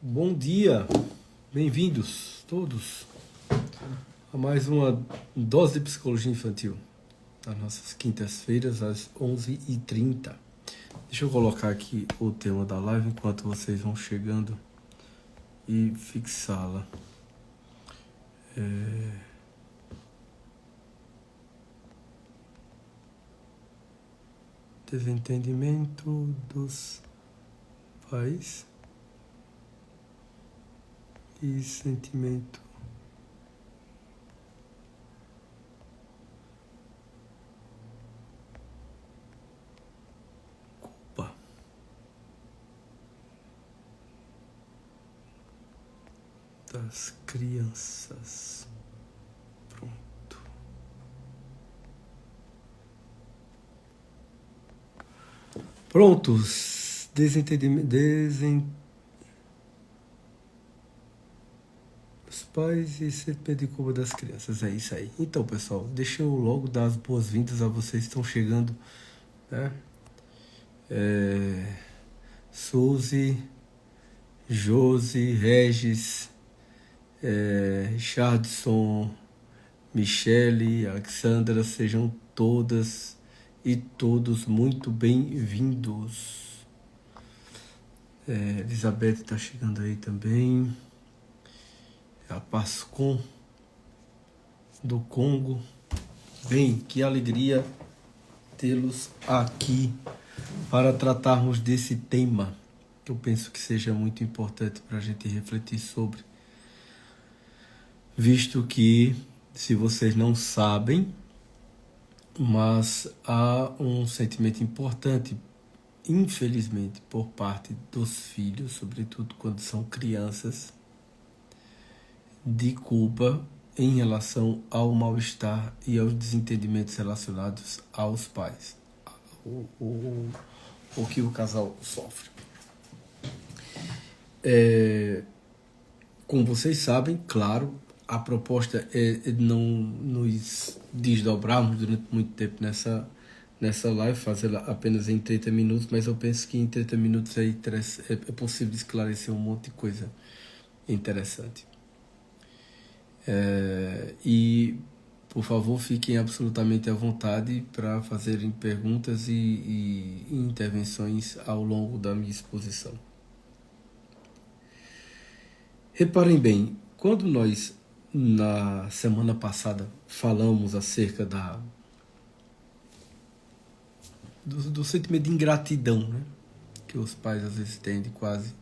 Bom dia, bem-vindos todos a mais uma dose de psicologia infantil, nas nossas quintas-feiras às 11h30. Deixa eu colocar aqui o tema da live enquanto vocês vão chegando e fixá-la. Desentendimento dos pais e sentimento culpa das crianças. Pronto. Prontos. Os pais e sentimento de culpa das crianças. É isso aí. Então, pessoal, deixa eu logo dar as boas-vindas a vocês que estão chegando, né? Suzy, Josi, Regis, Richardson, Michele, Alexandra, sejam todas e todos muito bem-vindos. Elizabeth está chegando aí também. A Pascom do Congo. Bem, que alegria tê-los aqui para tratarmos desse tema, que eu penso que seja muito importante para a gente refletir sobre. Visto que, se vocês não sabem, mas há um sentimento importante, infelizmente, por parte dos filhos, sobretudo quando são crianças, de culpa em relação ao mal-estar e aos desentendimentos relacionados aos pais, o que o casal sofre. Como vocês sabem, claro, a proposta é não nos desdobrarmos durante muito tempo nessa live, fazê-la apenas em 30 minutos, mas eu penso que em 30 minutos é possível esclarecer um monte de coisa interessante. E, por favor, fiquem absolutamente à vontade para fazerem perguntas e intervenções ao longo da minha exposição. Reparem bem, quando nós, na semana passada, falamos acerca do sentimento de ingratidão, né, que os pais às vezes têm de quase...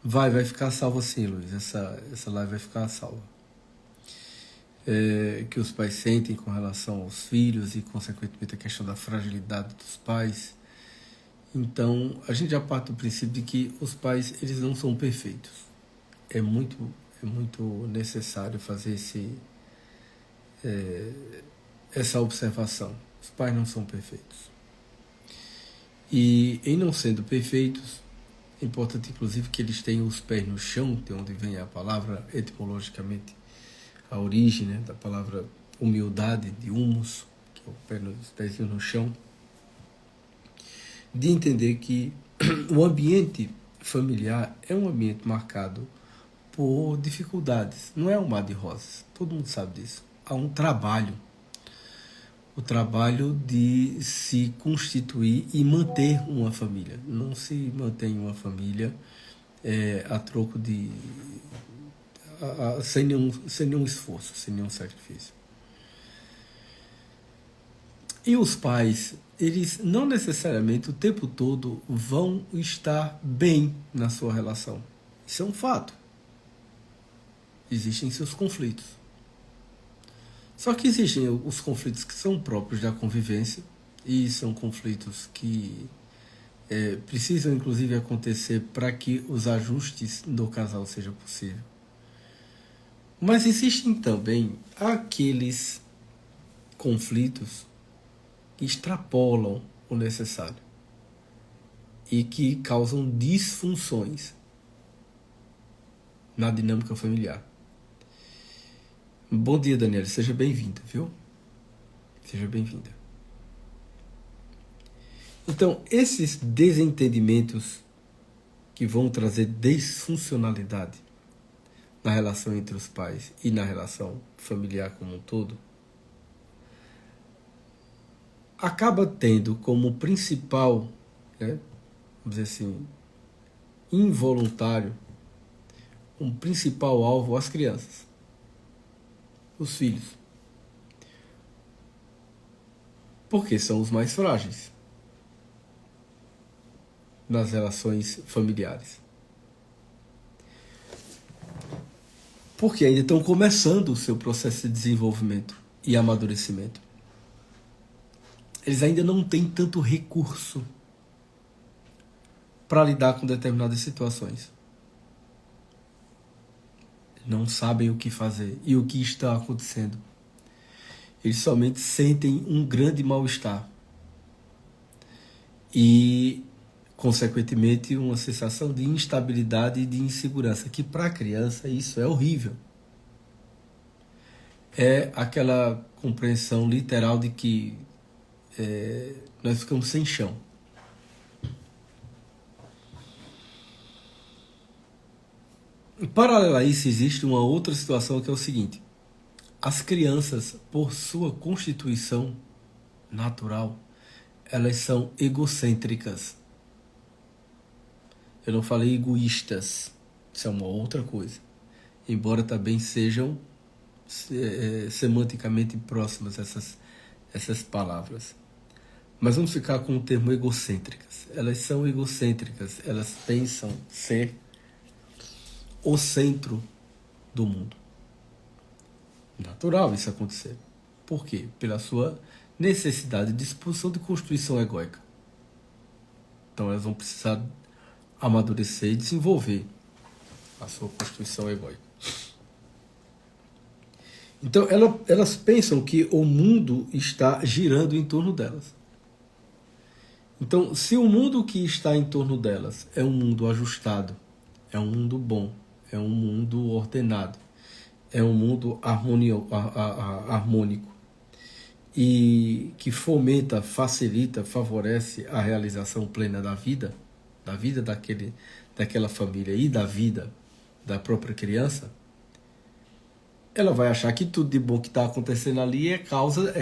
Vai ficar salva sim, Luiz, essa live vai ficar salva. Que os pais sentem com relação aos filhos e, consequentemente, a questão da fragilidade dos pais. Então, a gente já parte do princípio de que os pais, eles não são perfeitos. É muito necessário fazer essa observação. Os pais não são perfeitos. E, em não sendo perfeitos, é importante, inclusive, que eles tenham os pés no chão, de onde vem a palavra etimologicamente, a origem, né, da palavra humildade, de humus, que é os pés no chão, de entender que o ambiente familiar é um ambiente marcado por dificuldades. Não é um mar de rosas, todo mundo sabe disso. Há um trabalho, o trabalho de se constituir e manter uma família. Não se mantém uma família a troco de... sem nenhum esforço, sem nenhum sacrifício. E os pais, eles não necessariamente o tempo todo vão estar bem na sua relação. Isso é um fato. Existem seus conflitos. Só que existem os conflitos que são próprios da convivência, e são conflitos que precisam inclusive acontecer para que os ajustes do casal sejam possíveis. Mas existem também aqueles conflitos que extrapolam o necessário e que causam disfunções na dinâmica familiar. Bom dia, Daniela. Seja bem-vinda, viu? Seja bem-vinda. Então, esses desentendimentos que vão trazer disfuncionalidade na relação entre os pais e na relação familiar como um todo, acaba tendo como principal, né, vamos dizer assim, involuntário, um principal alvo as crianças, os filhos. Porque são os mais frágeis nas relações familiares. Porque ainda estão começando o seu processo de desenvolvimento e amadurecimento. Eles ainda não têm tanto recurso para lidar com determinadas situações. Não sabem o que fazer e o que está acontecendo. Eles somente sentem um grande mal-estar e, consequentemente, uma sensação de instabilidade e de insegurança, que para a criança isso é horrível. É aquela compreensão literal de que nós ficamos sem chão. Em paralelo a isso, existe uma outra situação que é o seguinte: as crianças, por sua constituição natural, elas são egocêntricas. Eu não falei egoístas, isso é uma outra coisa. Embora também sejam semanticamente próximas essas palavras. Mas vamos ficar com o termo egocêntricas. Elas são egocêntricas, elas pensam ser o centro do mundo. Natural isso acontecer. Por quê? Pela sua necessidade de disposição de constituição egóica. Então elas vão precisar amadurecer e desenvolver a sua constituição egóica. Então elas pensam que o mundo está girando em torno delas. Então, se o mundo que está em torno delas é um mundo ajustado, é um mundo bom, é um mundo ordenado, é um mundo harmônico e que fomenta, facilita, favorece a realização plena da vida daquela família e da vida da própria criança, ela vai achar que tudo de bom que está acontecendo ali é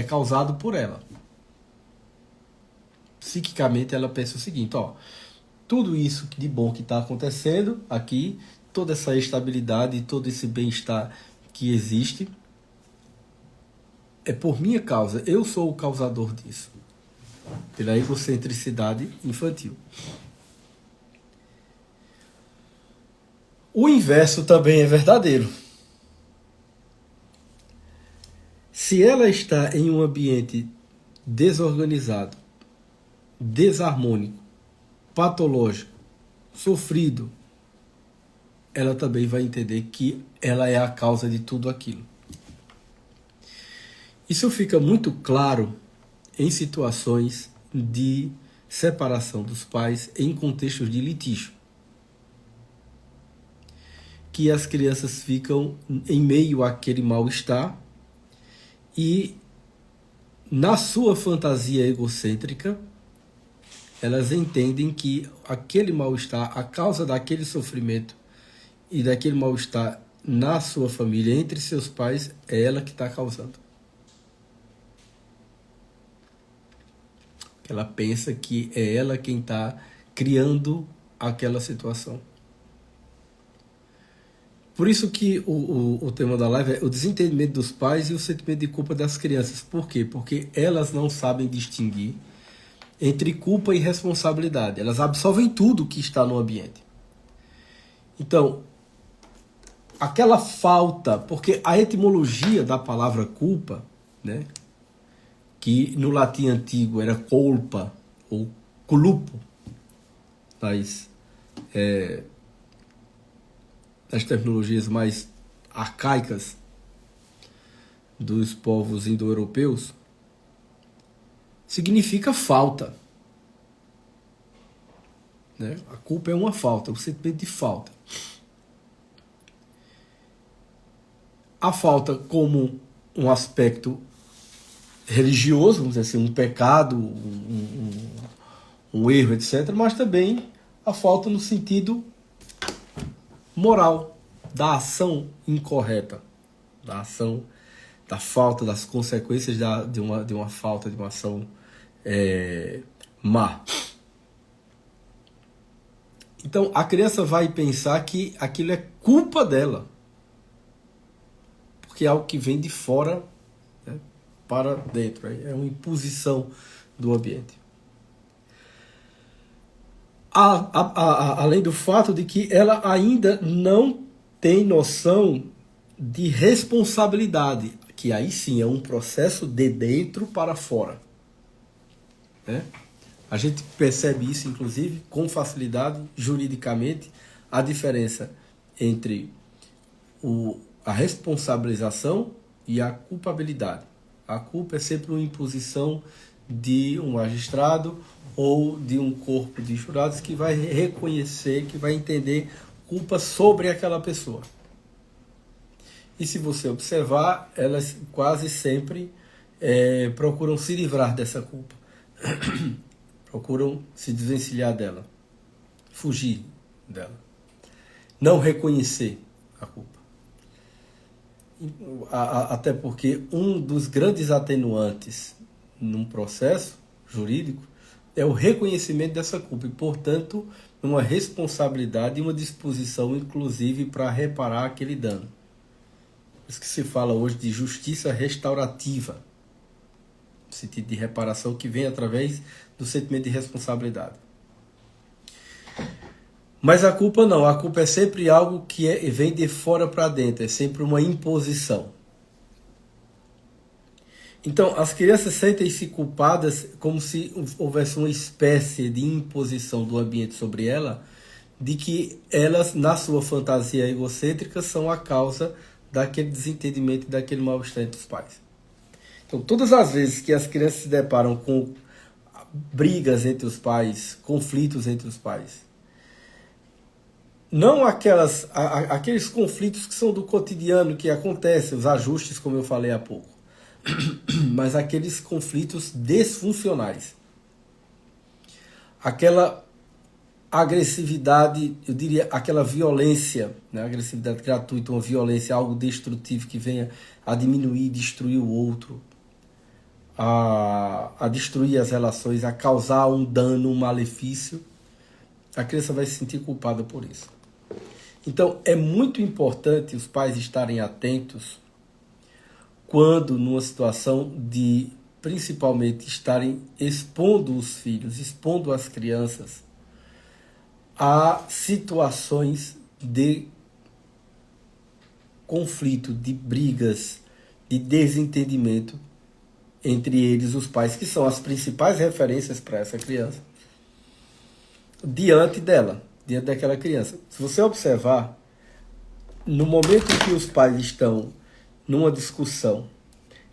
causado por ela. Psiquicamente ela pensa o seguinte: tudo isso de bom que está acontecendo aqui, toda essa estabilidade, todo esse bem-estar que existe, é por minha causa, eu sou o causador disso, pela egocentricidade infantil. O inverso também é verdadeiro. Se ela está em um ambiente desorganizado, desarmônico, patológico, sofrido, ela também vai entender que ela é a causa de tudo aquilo. Isso fica muito claro em situações de separação dos pais em contextos de litígio, que as crianças ficam em meio àquele mal-estar e, na sua fantasia egocêntrica, elas entendem que aquele mal-estar, a causa daquele sofrimento e daquele mal-estar na sua família, entre seus pais, é ela que está causando. Ela pensa que é ela quem está criando aquela situação. Por isso que o tema da live é o desentendimento dos pais e o sentimento de culpa das crianças. Por quê? Porque elas não sabem distinguir entre culpa e responsabilidade. Elas absorvem tudo que está no ambiente. Então, aquela falta, porque a etimologia da palavra culpa, né, que no latim antigo era culpa ou culpo, das terminologias mais arcaicas dos povos indo-europeus, significa falta. Né? A culpa é uma falta, o sentimento de falta. A falta como um aspecto religioso, vamos dizer assim, um pecado, um erro, etc., mas também A falta no sentido moral, da ação incorreta, da ação, da falta, das consequências de uma falta, de uma ação má. Então, a criança vai pensar que aquilo é culpa dela, porque é algo que vem de fora, né, para dentro, é uma imposição do ambiente. Além do fato de que ela ainda não tem noção de responsabilidade, que aí sim é um processo de dentro para fora, né? A gente percebe isso, inclusive, com facilidade, juridicamente, a diferença entre a responsabilização e a culpabilidade. A culpa é sempre uma imposição de um magistrado ou de um corpo de jurados que vai reconhecer, que vai entender culpa sobre aquela pessoa. E se você observar, elas quase sempre procuram se livrar dessa culpa. Procuram se desvencilhar dela, fugir dela, não reconhecer a culpa. Até porque um dos grandes atenuantes num processo jurídico é o reconhecimento dessa culpa e, portanto, uma responsabilidade e uma disposição, inclusive, para reparar aquele dano. Por isso que se fala hoje de justiça restaurativa, no sentido de reparação que vem através do sentimento de responsabilidade. Mas a culpa não, a culpa é sempre algo que vem de fora para dentro, é sempre uma imposição. Então, as crianças sentem-se culpadas como se houvesse uma espécie de imposição do ambiente sobre ela, de que elas, na sua fantasia egocêntrica, são a causa daquele desentendimento e daquele mal-estar entre os pais. Então, todas as vezes que as crianças se deparam com brigas entre os pais, conflitos entre os pais, não aqueles conflitos que são do cotidiano, que acontecem, os ajustes, como eu falei há pouco, mas aqueles conflitos disfuncionais. Aquela agressividade, eu diria, aquela violência, né? Agressividade gratuita, uma violência, algo destrutivo que venha a diminuir, destruir o outro, a destruir as relações, a causar um dano, um malefício, a criança vai se sentir culpada por isso. Então, é muito importante os pais estarem atentos quando numa situação de, principalmente, estarem expondo os filhos, expondo as crianças a situações de conflito, de brigas, de desentendimento entre eles, os pais, que são as principais referências para essa criança, diante dela, diante daquela criança. Se você observar, no momento em que os pais estão numa discussão,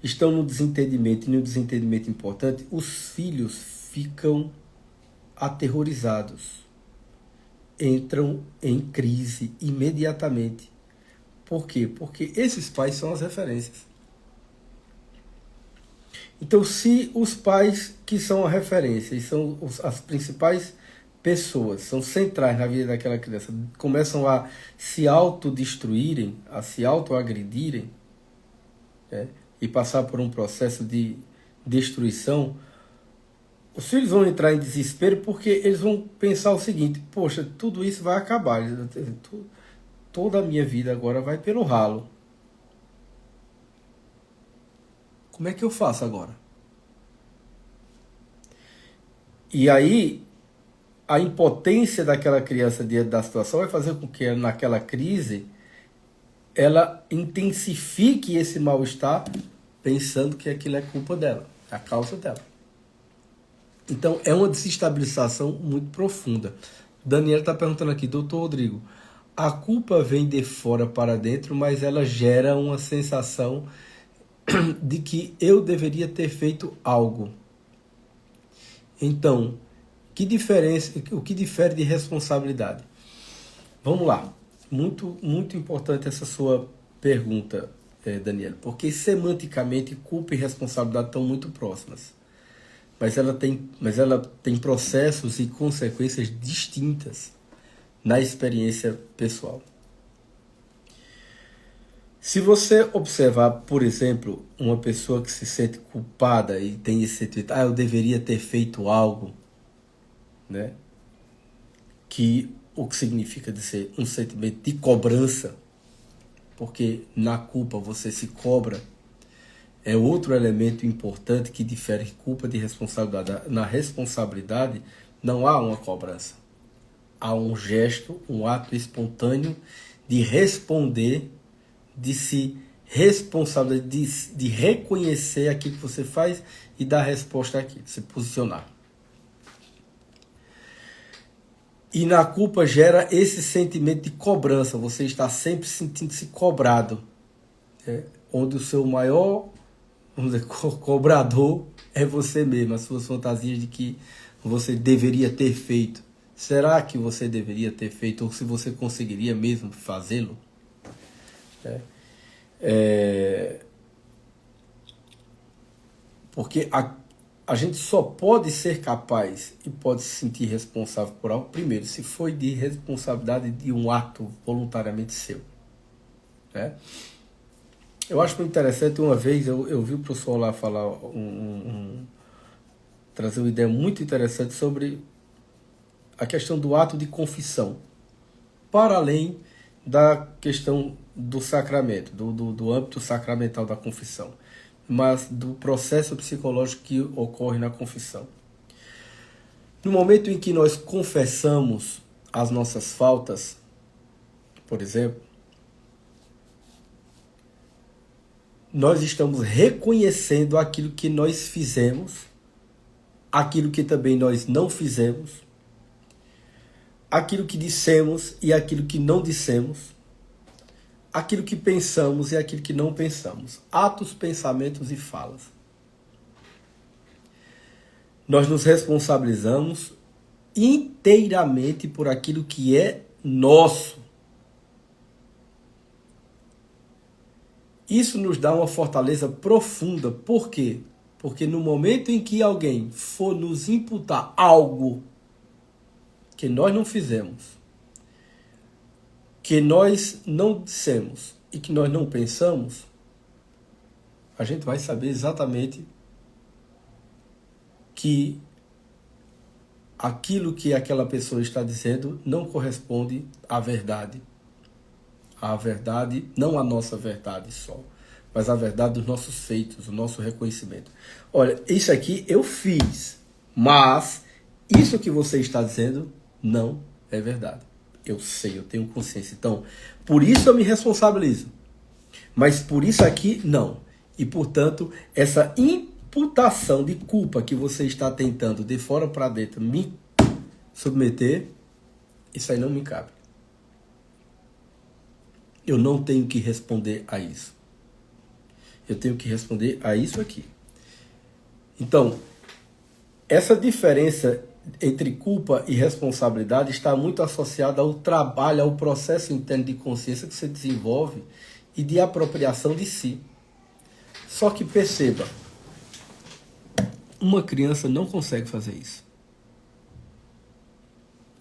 estão no desentendimento, e no desentendimento importante, os filhos ficam aterrorizados, entram em crise imediatamente. Por quê? Porque esses pais são as referências. Então, se os pais que são a referência e são as principais pessoas, são centrais na vida daquela criança, começam a se autodestruírem, a se autoagredirem, né, e passar por um processo de destruição, os filhos vão entrar em desespero porque eles vão pensar o seguinte: poxa, tudo isso vai acabar, toda a minha vida agora vai pelo ralo. Como é que eu faço agora? E aí, a impotência daquela criança diante da situação vai fazer com que naquela crise ela intensifique esse mal-estar, pensando que aquilo é culpa dela, é a causa dela. Então, é uma desestabilização muito profunda. Daniel está perguntando aqui: doutor Rodrigo, a culpa vem de fora para dentro, mas ela gera uma sensação de que eu deveria ter feito algo. Então, o que difere de responsabilidade? Vamos lá. Muito, muito importante essa sua pergunta, Daniel, porque semanticamente culpa e responsabilidade estão muito próximas. mas ela tem processos e consequências distintas na experiência pessoal. Se você observar, por exemplo, uma pessoa que se sente culpada e tem esse sentimento, eu deveria ter feito algo, né? O que significa dizer um sentimento de cobrança, porque na culpa você se cobra, é outro elemento importante que difere culpa de responsabilidade. Na responsabilidade não há uma cobrança, há um gesto, um ato espontâneo de responder, de se responsabilizar, de reconhecer aquilo que você faz e dar resposta àquilo, se posicionar. E na culpa gera esse sentimento de cobrança, você está sempre sentindo-se cobrado, onde o seu maior, vamos dizer, cobrador é você mesmo, as suas fantasias de que você deveria ter feito. Será que você deveria ter feito, ou se você conseguiria mesmo fazê-lo? Porque a gente só pode ser capaz e pode se sentir responsável por algo, primeiro, se foi de responsabilidade de um ato voluntariamente seu. Né? Eu acho muito interessante, uma vez eu vi o professor lá falar, trazer uma ideia muito interessante sobre a questão do ato de confissão, para além da questão do sacramento, do âmbito sacramental da confissão, mas do processo psicológico que ocorre na confissão. No momento em que nós confessamos as nossas faltas, por exemplo, nós estamos reconhecendo aquilo que nós fizemos, aquilo que também nós não fizemos, aquilo que dissemos e aquilo que não dissemos, aquilo que pensamos e aquilo que não pensamos. Atos, pensamentos e falas. Nós nos responsabilizamos inteiramente por aquilo que é nosso. Isso nos dá uma fortaleza profunda. Por quê? Porque no momento em que alguém for nos imputar algo que nós não fizemos, que nós não dissemos e que nós não pensamos, a gente vai saber exatamente que aquilo que aquela pessoa está dizendo não corresponde à verdade. A verdade, não a nossa verdade só, mas a verdade dos nossos feitos, o nosso reconhecimento. Olha, isso aqui eu fiz, mas isso que você está dizendo não é verdade. Eu sei, eu tenho consciência. Então, por isso eu me responsabilizo. Mas por isso aqui, não. E, portanto, essa imputação de culpa que você está tentando, de fora para dentro, me submeter, isso aí não me cabe. Eu não tenho que responder a isso. Eu tenho que responder a isso aqui. Então, essa diferença entre culpa e responsabilidade está muito associada ao trabalho, ao processo interno de consciência que você desenvolve e de apropriação de si. Só que perceba, uma criança não consegue fazer isso.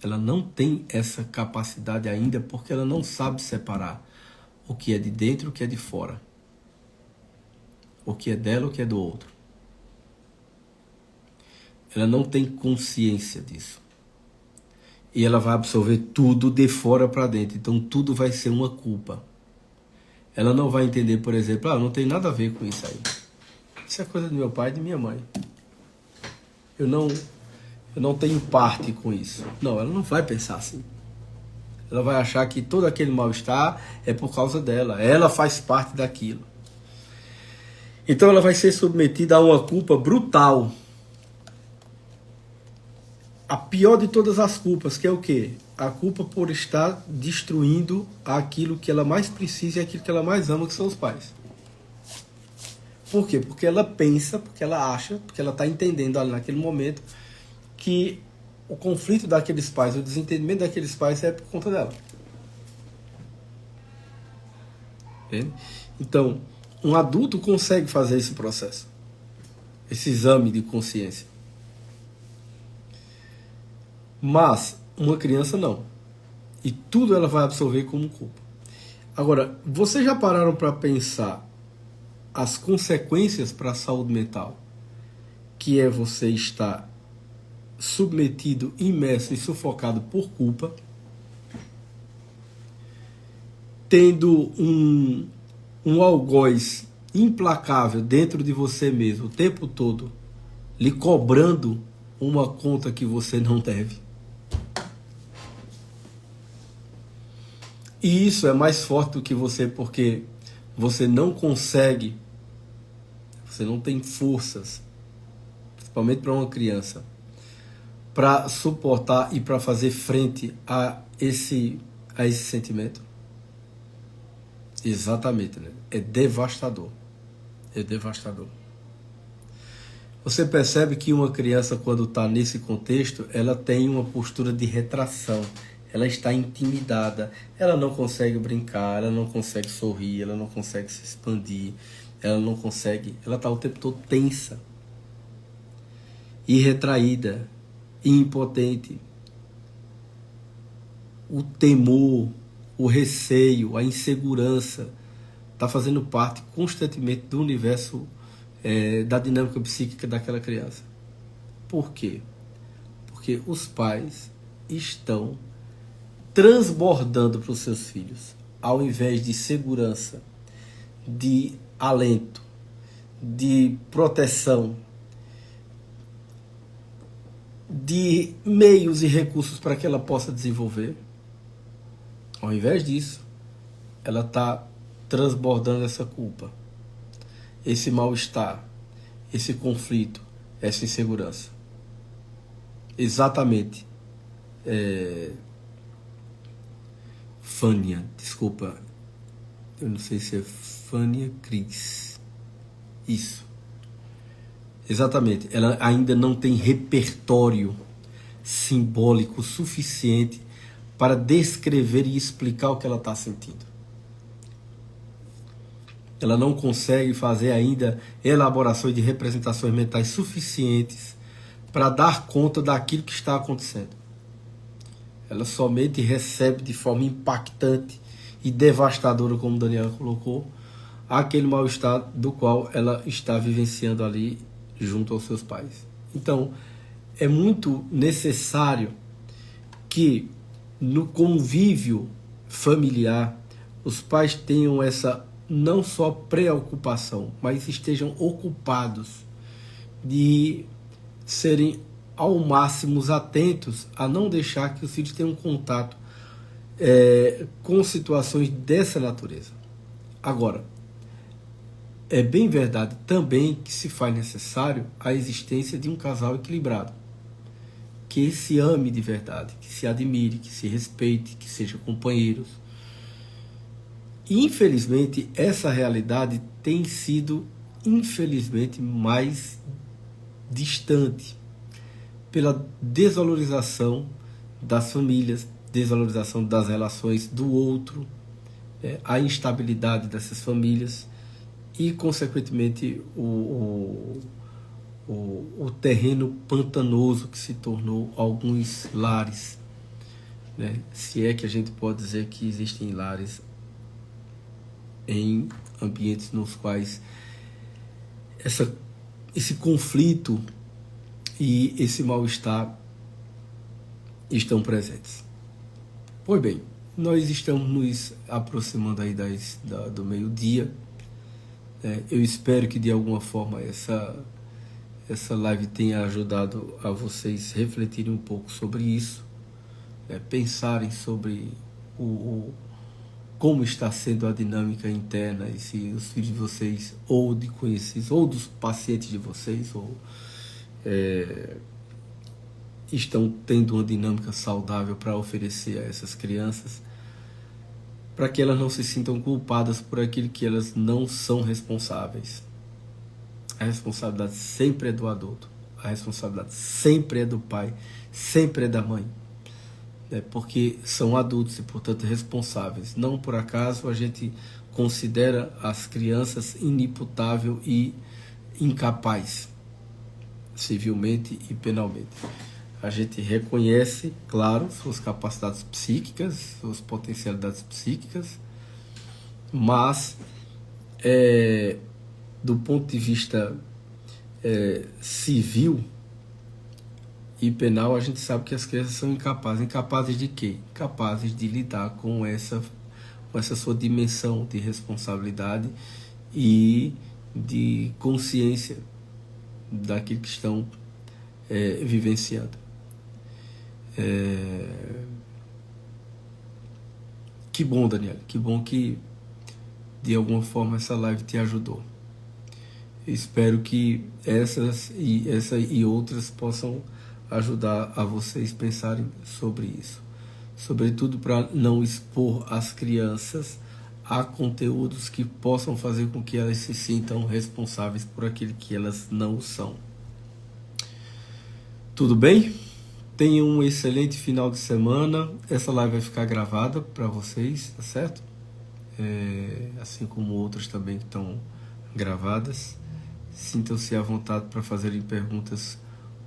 Ela não tem essa capacidade ainda porque ela não sabe separar o que é de dentro e o que é de fora. O que é dela e o que é do outro. Ela não tem consciência disso. E ela vai absorver tudo de fora para dentro. Então tudo vai ser uma culpa. Ela não vai entender, por exemplo, não tem nada a ver com isso aí. Isso é coisa do meu pai e de minha mãe. Eu não tenho parte com isso. Não, ela não vai pensar assim. Ela vai achar que todo aquele mal-estar é por causa dela. Ela faz parte daquilo. Então ela vai ser submetida a uma culpa brutal. A pior de todas as culpas, que é o quê? A culpa por estar destruindo aquilo que ela mais precisa e aquilo que ela mais ama, que são os pais. Por quê? Porque ela pensa, porque ela acha, porque ela está entendendo ali naquele momento que o conflito daqueles pais, o desentendimento daqueles pais é por conta dela. Entende? Então, um adulto consegue fazer esse processo, esse exame de consciência. Mas uma criança não. E tudo ela vai absorver como culpa. Agora, vocês já pararam para pensar as consequências para a saúde mental, que é você estar submetido, imerso e sufocado por culpa, tendo um algoz implacável dentro de você mesmo o tempo todo, lhe cobrando uma conta que você não deve. E isso é mais forte do que você, porque você não consegue, você não tem forças, principalmente para uma criança, para suportar e para fazer frente a esse sentimento. Exatamente, né? É devastador. É devastador. Você percebe que uma criança, quando está nesse contexto, ela tem uma postura de retração. Ela está intimidada, ela não consegue brincar, ela não consegue sorrir, ela não consegue se expandir, ela não consegue, ela está o tempo todo tensa, e retraída, e impotente. O temor, o receio, a insegurança está fazendo parte constantemente do universo, da dinâmica psíquica daquela criança. Por quê? Porque os pais estão transbordando para os seus filhos, ao invés de segurança, de alento, de proteção, de meios e recursos para que ela possa desenvolver. Ao invés disso, ela está transbordando essa culpa, esse mal-estar, esse conflito, essa insegurança. Exatamente. Fânia, desculpa, eu não sei se é Fânia Cris. Isso. Exatamente. Ela ainda não tem repertório simbólico suficiente para descrever e explicar o que ela está sentindo. Ela não consegue fazer ainda elaborações de representações mentais suficientes para dar conta daquilo que está acontecendo. Ela somente recebe de forma impactante e devastadora, como Daniela colocou, aquele mal-estar do qual ela está vivenciando ali junto aos seus pais. Então, é muito necessário que no convívio familiar os pais tenham essa não só preocupação, mas estejam ocupados de serem ao máximo atentos a não deixar que os filhos tenham contato com situações dessa natureza. Agora, é bem verdade também que se faz necessário a existência de um casal equilibrado, que se ame de verdade, que se admire, que se respeite, que sejam companheiros. E, infelizmente, essa realidade tem sido, infelizmente, mais distante pela desvalorização das famílias, desvalorização das relações do outro, a instabilidade dessas famílias e, consequentemente, o terreno pantanoso que se tornou alguns lares, né? Se é que a gente pode dizer que existem lares em ambientes nos quais esse conflito e esse mal-estar estão presentes. Pois bem, nós estamos nos aproximando aí do meio-dia. Eu espero que de alguma forma essa live tenha ajudado a vocês refletirem um pouco sobre isso, pensarem sobre como está sendo a dinâmica interna, e se os filhos de vocês, ou de conhecidos, ou dos pacientes de vocês, estão tendo uma dinâmica saudável para oferecer a essas crianças, para que elas não se sintam culpadas por aquilo que elas não são responsáveis. A responsabilidade sempre é do adulto, a responsabilidade sempre é do pai, sempre é da mãe, porque são adultos e, portanto, responsáveis. Não por acaso a gente considera as crianças inimputável e incapaz, civilmente e penalmente. A gente reconhece, claro, suas capacidades psíquicas, suas potencialidades psíquicas, mas do ponto de vista civil e penal, a gente sabe que as crianças são incapazes. Incapazes de quê? Incapazes de lidar com essa sua dimensão de responsabilidade e de consciência daquilo que estão vivenciando. Que bom, Daniel, que bom que de alguma forma essa live te ajudou. Espero que essa e outras possam ajudar a vocês pensarem sobre isso. Sobretudo para não expor as crianças a conteúdos que possam fazer com que elas se sintam responsáveis por aquilo que elas não são. Tudo bem? Tenham um excelente final de semana. Essa live vai ficar gravada para vocês, tá certo? Assim como outras também que estão gravadas. Sintam-se à vontade para fazerem perguntas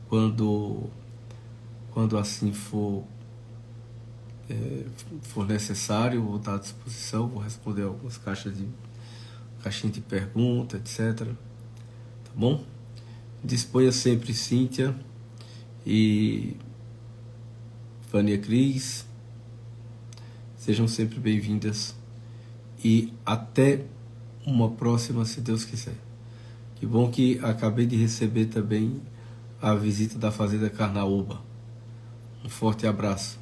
quando assim for necessário. Vou estar à disposição, vou responder algumas caixinhas de pergunta, etc. Tá bom? Disponha sempre, Cíntia e Vânia Cris. Sejam sempre bem-vindas e até uma próxima, se Deus quiser. Que bom que acabei de receber também a visita da Fazenda Carnaúba. Um forte abraço.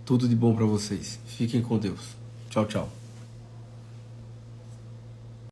Tudo de bom para vocês. Fiquem com Deus. Tchau, tchau.